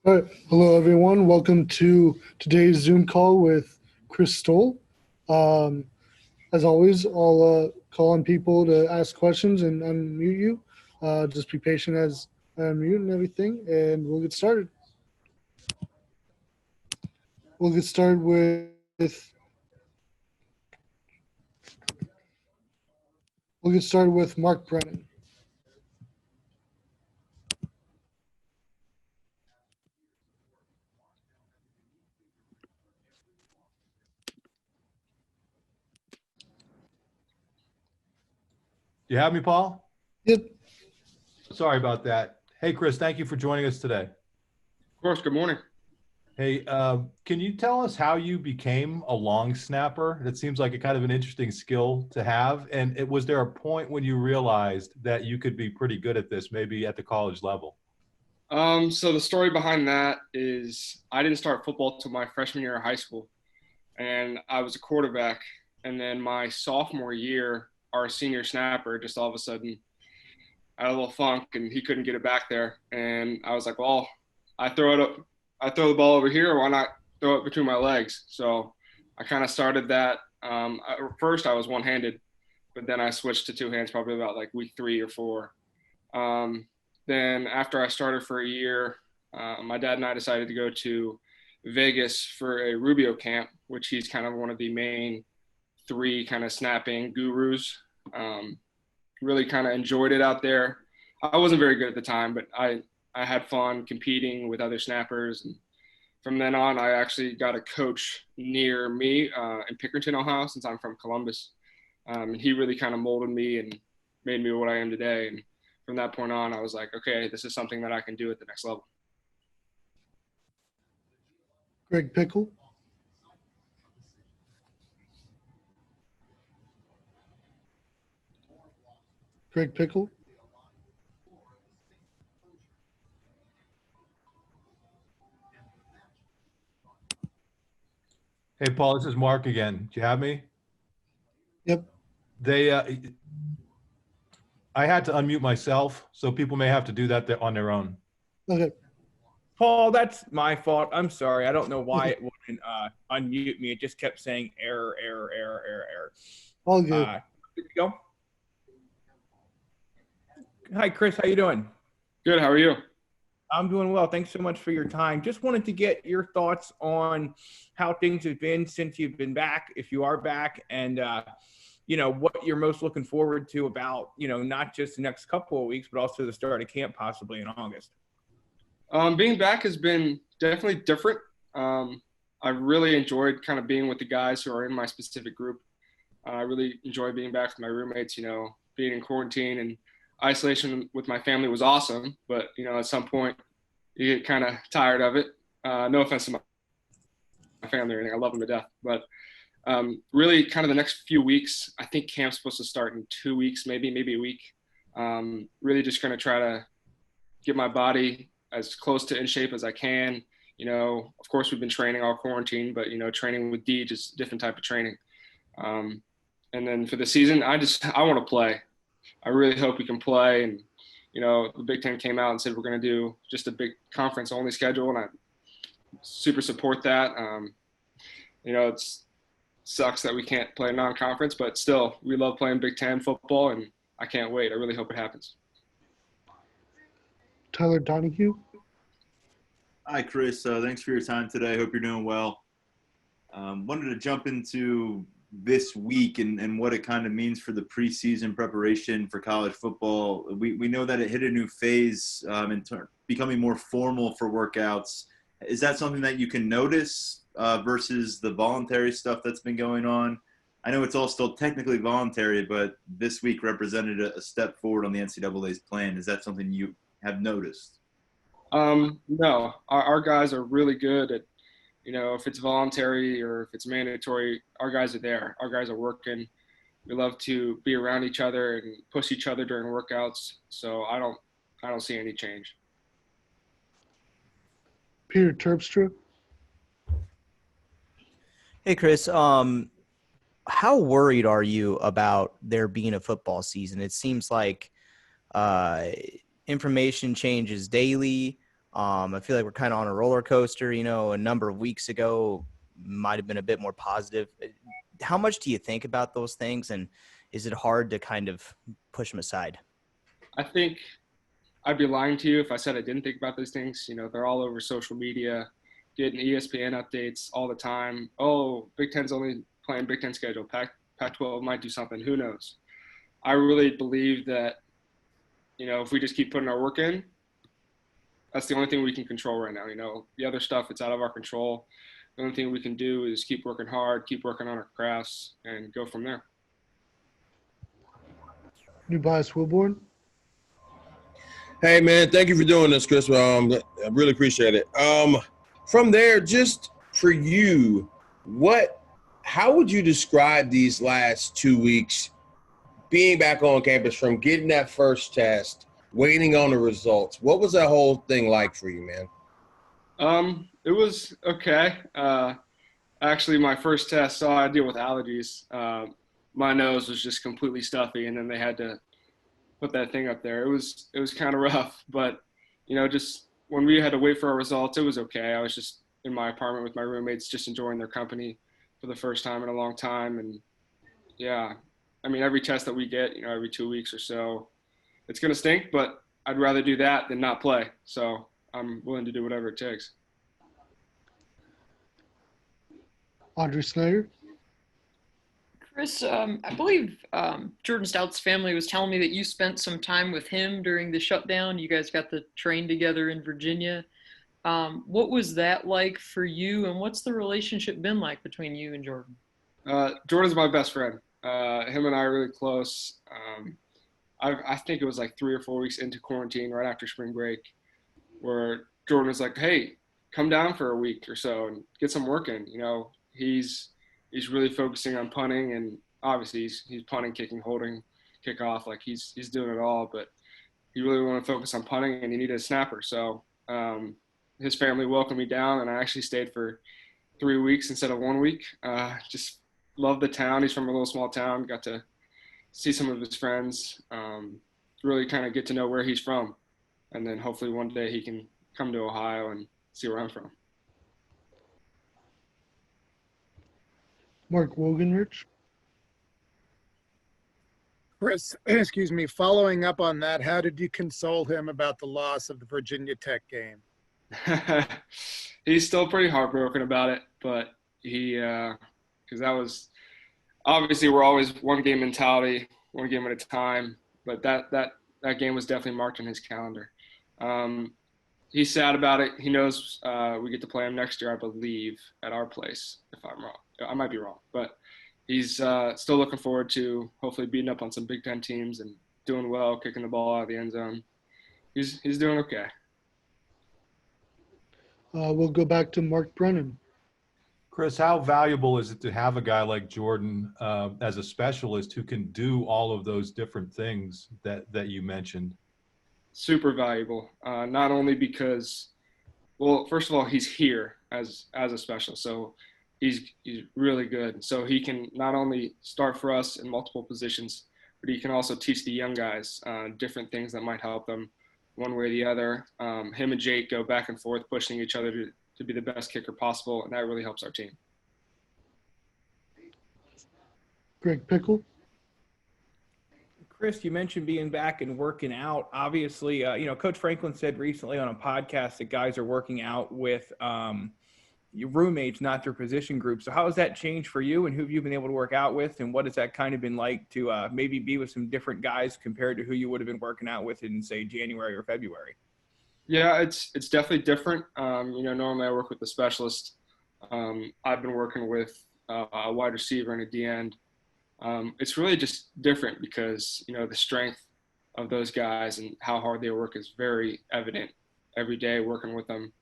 All right. Hello, everyone. Welcome to today's Zoom call with Chris Stoll. As always, I'll call on people to ask questions and unmute you. Just be patient as I unmute and everything, and we'll get started. We'll get started with Mark Brennan. You have me, Paul? Yep. Sorry about that. Hey, Chris, thank you for joining us today. Of course. Good morning. Hey, can you tell us how you became a long snapper? It seems like a kind of an interesting skill to have. And was there a point when you realized that you could be pretty good at this, maybe at the college level? So the story behind that is I didn't start football till my freshman year of high school, and I was a quarterback. And then my sophomore year, our senior snapper just all of a sudden had a little funk, and he couldn't get it back there. And I was like, well, I throw the ball over here. Why not throw it between my legs? So I kind of started that. At first, I was one-handed, but then I switched to two hands probably about like week 3 or 4. Then after I started for a year, my dad and I decided to go to Vegas for a Rubio camp, which he's kind of one of the main 3 kind of snapping gurus. Really kind of enjoyed it out there. I wasn't very good at the time, but I had fun competing with other snappers. And from then on, I actually got a coach near me in Pickerington, Ohio, since I'm from Columbus. And he really kind of molded me and made me what I am today. And from that point on, I was like, okay, this is something that I can do at the next level. Greg Pickle. Greg Pickle. Hey, Paul, this is Mark again. Do you have me? Yep. I had to unmute myself, so people may have to do that on their own. Okay. Paul, that's my fault. I'm sorry. I don't know why it wouldn't unmute me. It just kept saying error, error, error, error, error. All good. Good to go. Hi, Chris. How you doing? Good. How are you? I'm doing well. Thanks so much for your time. Just wanted to get your thoughts on how things have been since you've been back, if you are back, and what you're most looking forward to about, not just the next couple of weeks, but also the start of camp possibly in August. Being back has been definitely different. I really enjoyed kind of being with the guys who are in my specific group. I really enjoy being back with my roommates. Being in quarantine and isolation with my family was awesome, but at some point you get kind of tired of it. No offense to my family or anything, I love them to death, but really kind of the next few weeks, I think camp's supposed to start in 2 weeks, maybe a week. Really just going to try to get my body as close to in shape as I can. Of course we've been training all quarantine, but training with D, just different type of training. And then for the season, I want to play. I really hope we can play. And, the Big Ten came out and said we're going to do just a big conference only schedule, and I super support that. It sucks that we can't play a non-conference, but still, we love playing Big Ten football, and I can't wait. I really hope it happens. Tyler Donahue. Hi, Chris. Thanks for your time today. Hope you're doing well. Wanted to jump into this week and what it kind of means for the preseason preparation for college football. We know that it hit a new phase in becoming more formal for workouts. Is that something that you can notice versus the voluntary stuff that's been going on? I know it's all still technically voluntary, but this week represented a step forward on the NCAA's plan. Is that something you have noticed? No, our guys are really good at, if it's voluntary or if it's mandatory, our guys are there. Our guys are working. We love to be around each other and push each other during workouts. So I don't see any change. Peter Terpstra. Hey, Chris. how worried are you about there being a football season? It seems like information changes daily. I feel like we're kind of on a roller coaster. A number of weeks ago might have been a bit more positive. How much do you think about those things, and is it hard to kind of push them aside? I think I'd be lying to you if I said I didn't think about those things. They're all over social media, getting ESPN updates all the time. Oh, Big Ten's only playing Big Ten schedule. Pac-12 might do something. Who knows? I really believe that, if we just keep putting our work in, that's the only thing we can control right now. The other stuff, it's out of our control. The only thing we can do is keep working hard, keep working on our crafts, and go from there. New bias Wilborn. Hey man, thank you for doing this, Chris. I really appreciate it. From there, just for you, how would you describe these last 2 weeks being back on campus, from getting that first test, waiting on the results? What was that whole thing like for you, man? It was okay. Actually, my first test, so I deal with allergies. My nose was just completely stuffy, and then they had to put that thing up there. It was kind of rough, but just when we had to wait for our results, it was okay. I was just in my apartment with my roommates, just enjoying their company for the first time in a long time. And yeah, I mean, every test that we get, every 2 weeks or so, it's going to stink, but I'd rather do that than not play. So I'm willing to do whatever it takes. Audrey Snyder. Chris, I believe Jordan Stout's family was telling me that you spent some time with him during the shutdown. You guys got to train together in Virginia. What was that like for you, and what's the relationship been like between you and Jordan? Jordan's my best friend. Him and I are really close. I think it was like 3 or 4 weeks into quarantine, right after spring break, where Jordan was like, "Hey, come down for a week or so and get some work in." He's really focusing on punting, and obviously he's punting, kicking, holding, kickoff. Like he's doing it all, but he really wanted to focus on punting, and he needed a snapper. So his family welcomed me down, and I actually stayed for 3 weeks instead of 1 week. Just loved the town. He's from a little small town. Got to see some of his friends, really kind of get to know where he's from. And then hopefully one day he can come to Ohio and see where I'm from. Mark Wogenrich. Chris, excuse me, following up on that, how did you console him about the loss of the Virginia Tech game? He's still pretty heartbroken about it, but because that was, obviously we're always one game mentality, one game at a time, but that game was definitely marked on his calendar. He's sad about it. He knows we get to play him next year, I believe, at our place, if I'm wrong. I might be wrong, but he's still looking forward to hopefully beating up on some Big Ten teams and doing well, kicking the ball out of the end zone. He's doing okay. We'll go back to Mark Brennan. Chris, how valuable is it to have a guy like Jordan as a specialist who can do all of those different things that you mentioned? Super valuable. Not only because, well, first of all, he's here as a specialist, so he's really good. So he can not only start for us in multiple positions, but he can also teach the young guys different things that might help them one way or the other. Him and Jake go back and forth, pushing each other to be the best kicker possible, and that really helps our team. Greg Pickle. Chris, you mentioned being back and working out. Obviously, Coach Franklin said recently on a podcast that guys are working out with your roommates, not their position group. So how has that changed for you, and who have you been able to work out with, and what has that kind of been like to maybe be with some different guys compared to who you would have been working out with in, say, January or February? Yeah, it's definitely different. Normally I work with a specialist. I've been working with a wide receiver and a D end. It's really just different because, the strength of those guys and how hard they work is very evident every day working with them.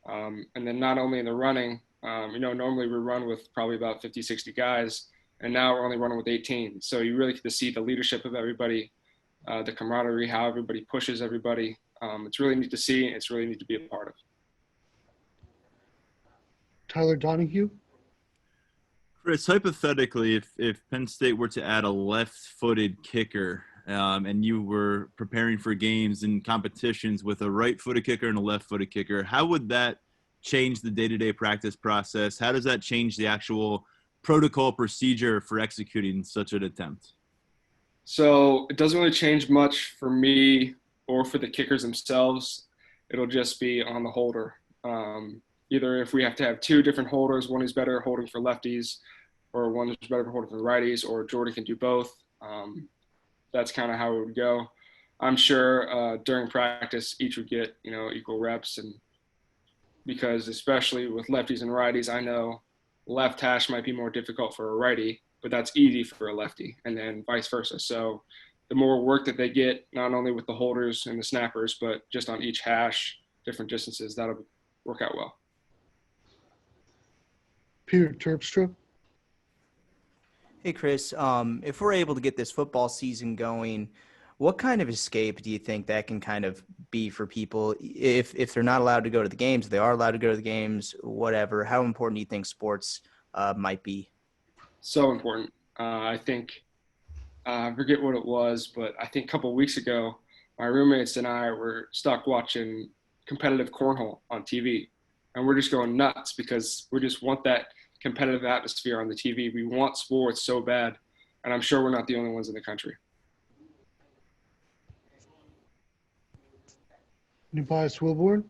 And then not only in the running, normally we run with probably about 50, 60 guys, and now we're only running with 18. So you really get to see the leadership of everybody, the camaraderie, how everybody pushes everybody. It's really neat to see, and it's really neat to be a part of. Tyler Donahue. Chris, hypothetically, if Penn State were to add a left-footed kicker, and you were preparing for games and competitions with a right-footed kicker and a left-footed kicker, how would that change the day-to-day practice process? How does that change the actual protocol procedure for executing such an attempt? So it doesn't really change much for me or for the kickers themselves. It'll just be on the holder. Either if we have to have two different holders, one who's better holding for lefties or one who's better for holding for righties, or Jordan can do both. That's kind of how it would go. I'm sure during practice, each would get, equal reps. And because especially with lefties and righties, I know left hash might be more difficult for a righty, but that's easy for a lefty, and then vice versa. So the more work that they get, not only with the holders and the snappers, but just on each hash, different distances, that'll work out well. Peter Terpstra. Hey, Chris, if we're able to get this football season going, what kind of escape do you think that can kind of be for people if they're not allowed to go to the games, if they are allowed to go to the games, whatever? How important do you think sports might be? So important. I think, I forget what it was, but I think a couple of weeks ago, my roommates and I were stuck watching competitive cornhole on TV. And we're just going nuts because we just want that competitive atmosphere on the TV. We want sports so bad. And I'm sure we're not the only ones in the country. Nebias Wilborn.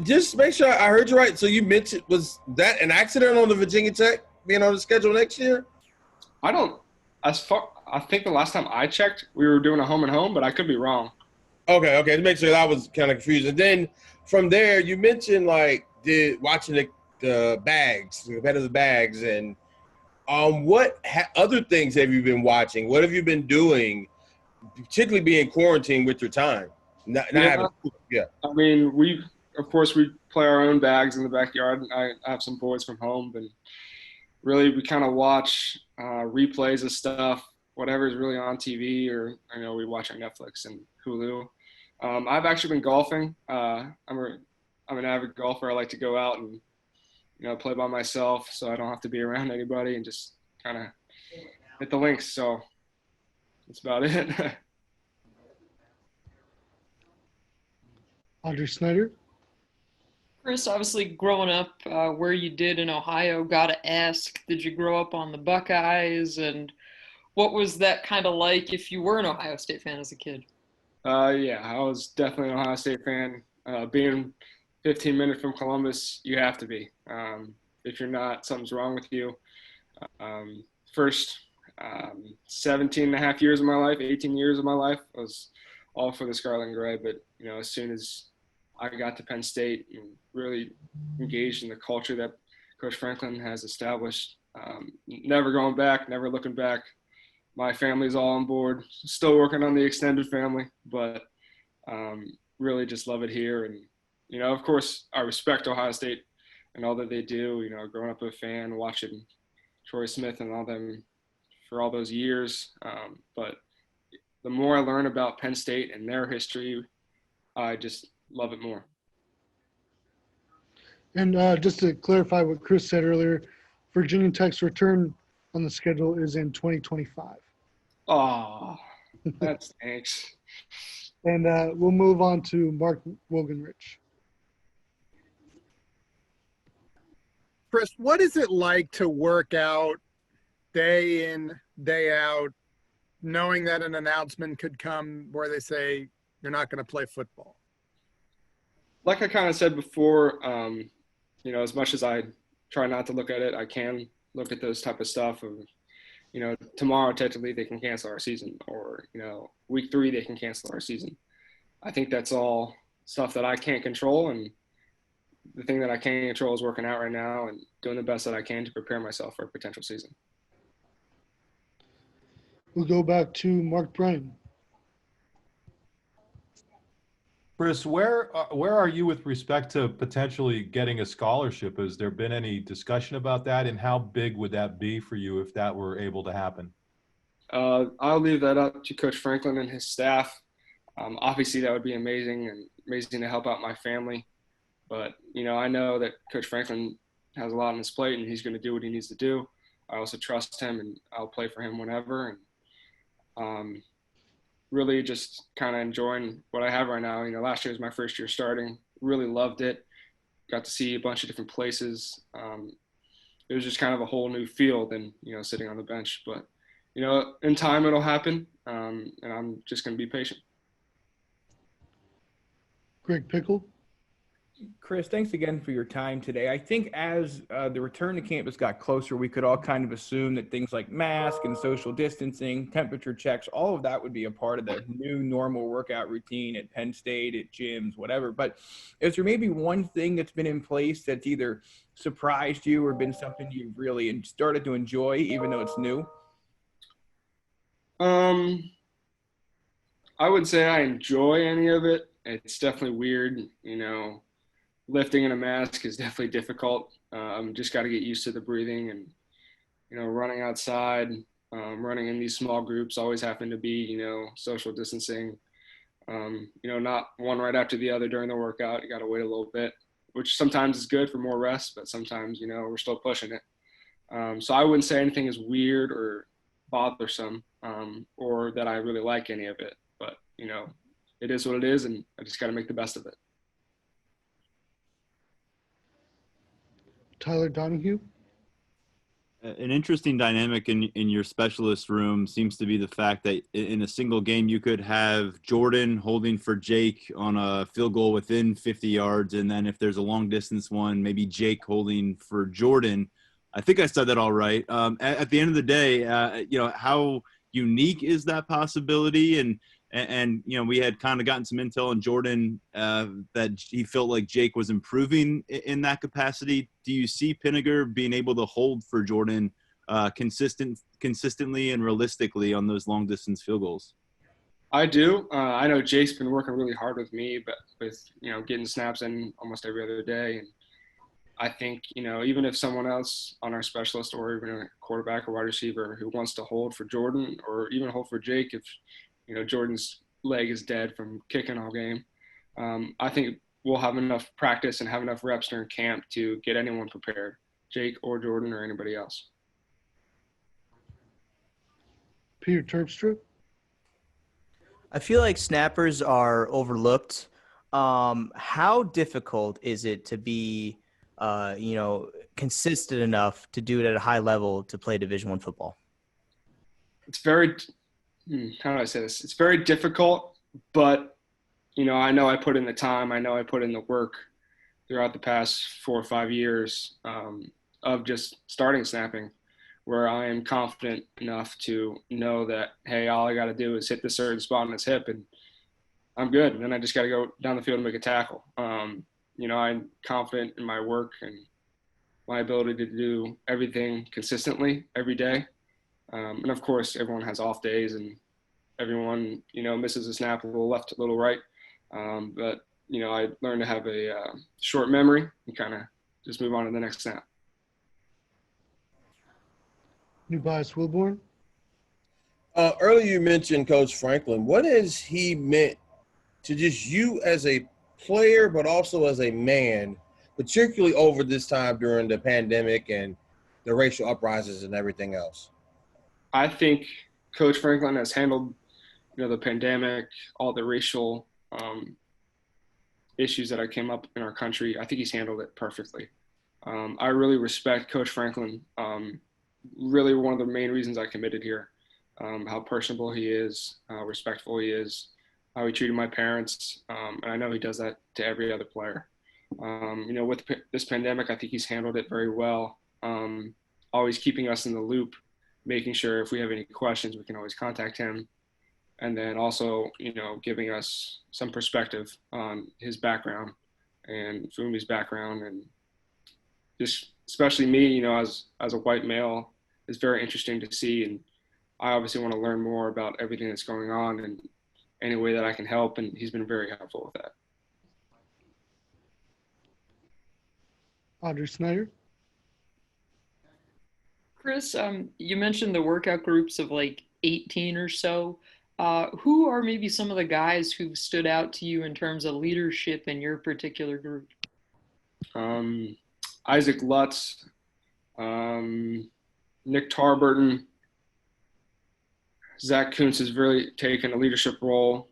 Just make sure I heard you right. So you mentioned, was that an accident on the Virginia Tech being on the schedule next year? I think the last time I checked, we were doing a home and home, but I could be wrong. Okay. To make sure, I was kind of confused. And then from there, you mentioned watching the bags, the competitive bags, and what other things have you been watching? What have you been doing, particularly being quarantined with your time? I mean, we play our own bags in the backyard. I have some boys from home, but really we kind of watch replays of stuff, whatever is really on TV, or we watch on Netflix and Hulu. I've actually been golfing. I'm an avid golfer. I like to go out and play by myself, so I don't have to be around anybody and just kind of hit the links. So that's about it. Audrey Snyder. Chris, obviously growing up where you did in Ohio, got to ask, did you grow up on the Buckeyes? And what was that kind of like if you were an Ohio State fan as a kid? Yeah, I was definitely an Ohio State fan. Being 15 minutes from Columbus, you have to be. If you're not, something's wrong with you. First 17 and a half years of my life, 18 years of my life was all for the Scarlet and Gray. But, as soon as I got to Penn State and really engaged in the culture that Coach Franklin has established, never going back, never looking back. My family's all on board, still working on the extended family, but really just love it here. And, of course, I respect Ohio State and all that they do. Growing up a fan, watching Troy Smith and all them for all those years. But the more I learn about Penn State and their history, I just love it more. And just to clarify what Chris said earlier, Virginia Tech's return on the schedule is in 2025. Oh, that stinks. And we'll move on to Mark Wogenrich. Chris, what is it like to work out day in, day out, knowing that an announcement could come where they say you're not going to play football? Like I kind of said before, as much as I try not to look at it, I can look at those type of stuff of, tomorrow technically they can cancel our season, or, week 3 they can cancel our season. I think that's all stuff that I can't control, and the thing that I can control is working out right now and doing the best that I can to prepare myself for a potential season. We'll go back to Mark Bryan. Chris, where are you with respect to potentially getting a scholarship? Has there been any discussion about that, and how big would that be for you if that were able to happen? I'll leave that up to Coach Franklin and his staff. Obviously, that would be amazing to help out my family. But, I know that Coach Franklin has a lot on his plate and he's going to do what he needs to do. I also trust him and I'll play for him whenever. And really just kind of enjoying what I have right now. You know, last year was my first year starting. Really loved it. Got to see a bunch of different places. It was just kind of a whole new feel than, you know, sitting on the bench. But, you know, in time it'll happen, and I'm just going to be patient. Greg Pickle. Chris, thanks again for your time today. I think as the return to campus got closer, we could all kind of assume that things like mask and social distancing, temperature checks, all of that would be a part of the new normal workout routine at Penn State, at gyms, whatever. But is there maybe one thing that's been in place that's either surprised you or been something you've really started to enjoy, even though it's new? I wouldn't say I enjoy any of it. It's definitely weird, you know. Lifting in a mask is definitely difficult. Just got to get used to the breathing and, you know, running outside, running in these small groups always happen to be, you know, social distancing, you know, not one right after the other during the workout. You got to wait a little bit, which sometimes is good for more rest, but sometimes, you know, we're still pushing it. So I wouldn't say anything is weird or bothersome, or that I really like any of it, but, you know, it is what it is and I just got to make the best of it. Tyler Donahue. An interesting dynamic in your specialist room seems to be the fact that in a single game you could have Jordan holding for Jake on a field goal within 50 yards, and then if there's a long distance one, maybe Jake holding for Jordan. I think I said that all right. At the end of the day, you know, how unique is that possibility? And you know, we had kind of gotten some intel on Jordan that he felt like Jake was improving in that capacity. Do you see Pinniger being able to hold for Jordan consistently and realistically on those long distance field goals? I do. I know Jake's been working really hard with me, but with, you know, getting snaps in almost every other day. And I think, you know, even if someone else on our specialist or even a quarterback or wide receiver who wants to hold for Jordan or even hold for Jake, if, you know, Jordan's leg is dead from kicking all game, I think we'll have enough practice and have enough reps during camp to get anyone prepared, Jake or Jordan or anybody else. Peter Terpstra. I feel like snappers are overlooked. How difficult is it to be, you know, consistent enough to do it at a high level to play Division I football? It's very, how do I say this? It's very difficult, but, you know I put in the time. I know I put in the work throughout the past 4 or 5 years of just starting snapping, where I am confident enough to know that, hey, all I got to do is hit this certain spot on his hip and I'm good. And then I just got to go down the field and make a tackle. You know, I'm confident in my work and my ability to do everything consistently every day. And of course, everyone has off days and everyone, you know, misses a snap a little left, a little right. But, you know, I learned to have a short memory and kind of just move on to the next snap. New bias Wilborn. Earlier you mentioned Coach Franklin. What has he meant to just you as a player, but also as a man, particularly over this time during the pandemic and the racial uprisings and everything else? I think Coach Franklin has handled, you know, the pandemic, all the racial issues that came up in our country. I think he's handled it perfectly. I really respect Coach Franklin. Really one of the main reasons I committed here, how personable he is, how respectful he is, how he treated my parents. And I know he does that to every other player. You know, with this pandemic, I think he's handled it very well. Always keeping us in the loop, making sure if we have any questions, we can always contact him. And then also, you know, giving us some perspective on his background and Fumi's background, and just especially me, you know, as a white male, is very interesting to see. And I obviously want to learn more about everything that's going on and any way that I can help. And he's been very helpful with that. Audrey Snyder. Chris, you mentioned the workout groups of like 18 or so. Who are maybe some of the guys who've stood out to you in terms of leadership in your particular group? Isaac Lutz, Nick Tarburton. Zach Kuntz has really taken a leadership role.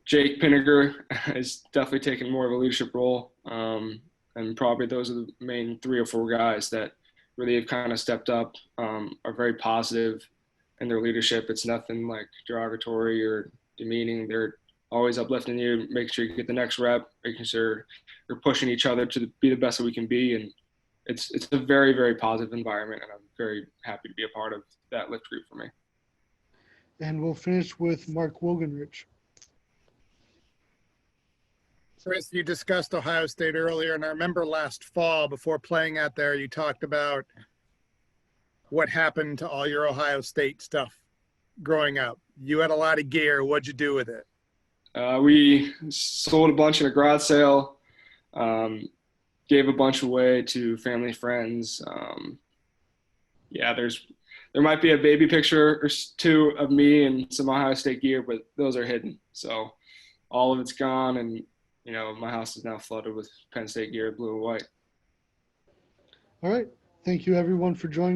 Jake Pinniger has definitely taken more of a leadership role. And probably those are the main 3 or 4 guys that really have kind of stepped up, are very positive in their leadership. It's nothing like derogatory or demeaning. They're always uplifting you, making sure you get the next rep, making sure you're pushing each other to be the best that we can be. And it's a very, very positive environment, and I'm very happy to be a part of that lift group for me. And we'll finish with Mark Wogenrich. Chris, you discussed Ohio State earlier, and I remember last fall before playing out there, you talked about what happened to all your Ohio State stuff growing up. You had a lot of gear. What'd you do with it? We sold a bunch in a garage sale, gave a bunch away to family, friends. There might be a baby picture or 2 of me and some Ohio State gear, but those are hidden. So all of it's gone, and my house is now flooded with Penn State gear, blue and white. All right. Thank you, everyone, for joining